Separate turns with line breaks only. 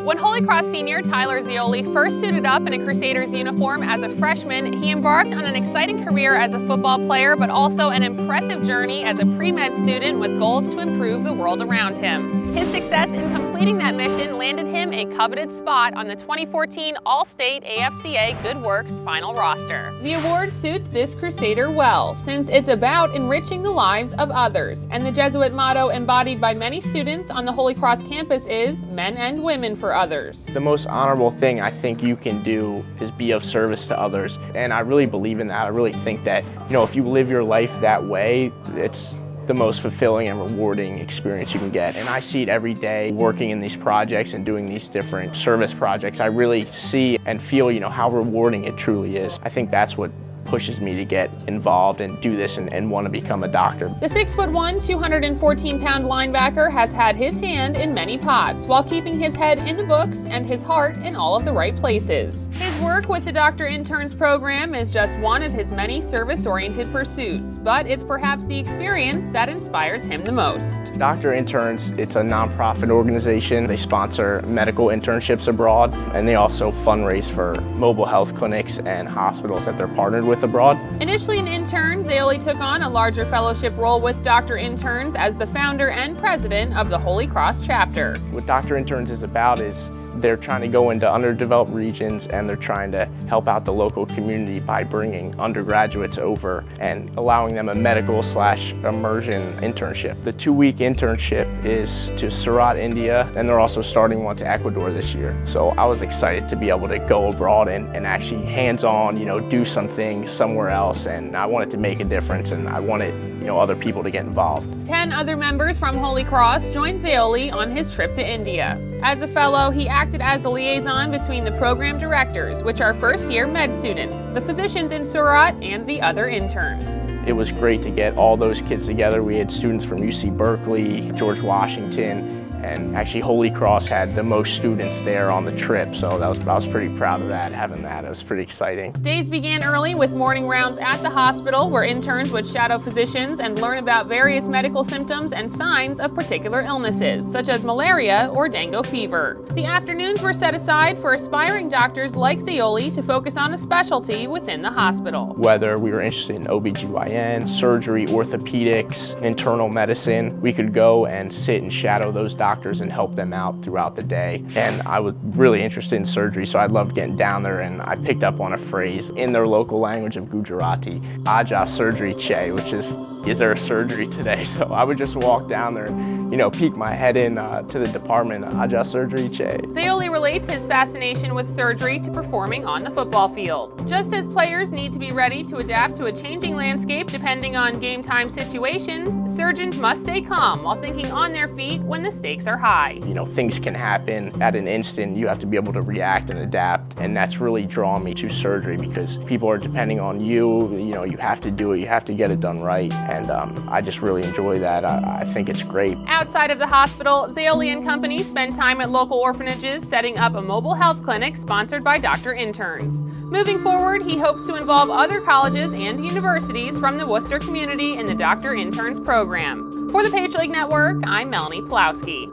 When Holy Cross senior Tyler Zeoli first suited up in a Crusaders uniform as a freshman, he embarked on an exciting career as a football player, but also an impressive journey as a pre-med student with goals to improve the world around him. His success in completing that mission landed him a coveted spot on the 2014 Allstate AFCA Good Works final roster. The award suits this Crusader well, since it's about enriching the lives of others, and the Jesuit motto embodied by many students on the Holy Cross campus is men and women for others.
The most honorable thing I think you can do is be of service to others, and I really believe in that. I really think that, if you live your life that way, it's the most fulfilling and rewarding experience you can get. And I see it every day working in these projects and doing these different service projects. I really see and feel, how rewarding it truly is. I think that's what pushes me to get involved and do this and want to become a doctor.
The 6'1", 214-pound linebacker has had his hand in many pots while keeping his head in the books and his heart in all of the right places. His work with the Dr. Interns program is just one of his many service-oriented pursuits, but it's perhaps the experience that inspires him the most.
Dr. Interns, it's a nonprofit organization. They sponsor medical internships abroad, and they also fundraise for mobile health clinics and hospitals that they're partnered with abroad.
Initially in Interns, Zeoli took on a larger fellowship role with Dr. Interns as the founder and president of the Holy Cross chapter.
What Dr. Interns is about is they're trying to go into underdeveloped regions, and they're trying to help out the local community by bringing undergraduates over and allowing them a medical/immersion internship. The 2-week internship is to Surat, India, and they're also starting one to Ecuador this year. So I was excited to be able to go abroad and actually hands-on, do some things somewhere else, and I wanted to make a difference, and I wanted, other people to get involved.
10 other members from Holy Cross joined Zeoli on his trip to India. As a fellow, he acted as a liaison between the program directors, which are first-year med students, the physicians in Surat, and the other interns.
It was great to get all those kids together. We had students from UC Berkeley, George Washington, and actually Holy Cross had the most students there on the trip, so I was pretty proud of that, having that. It was pretty exciting.
Days began early with morning rounds at the hospital, where interns would shadow physicians and learn about various medical symptoms and signs of particular illnesses, such as malaria or dengue fever. The afternoons were set aside for aspiring doctors like Zeoli to focus on a specialty within the hospital.
Whether we were interested in OBGYN, surgery, orthopedics, internal medicine, we could go and sit and shadow those doctors and help them out throughout the day. And I was really interested in surgery, so I loved getting down there, and I picked up on a phrase in their local language of Gujarati, Aja surgery che, which is there a surgery today? So I would just walk down there and, peek my head in to the department, Aja surgery che.
Zeoli relates his fascination with surgery to performing on the football field. Just as players need to be ready to adapt to a changing landscape depending on game time situations, surgeons must stay calm while thinking on their feet when the stakes are high.
Things can happen at an instant. You have to be able to react and adapt, and that's really drawn me to surgery because people are depending on you. You have to do it. You have to get it done right, and I just really enjoy that. I think it's great.
Outside of the hospital, Zeoli and company spend time at local orphanages setting up a mobile health clinic sponsored by Dr. Interns. Moving forward, he hopes to involve other colleges and universities from the Worcester community in the Dr. Interns program. For the Patriot Network, I'm Melanie Pulowski.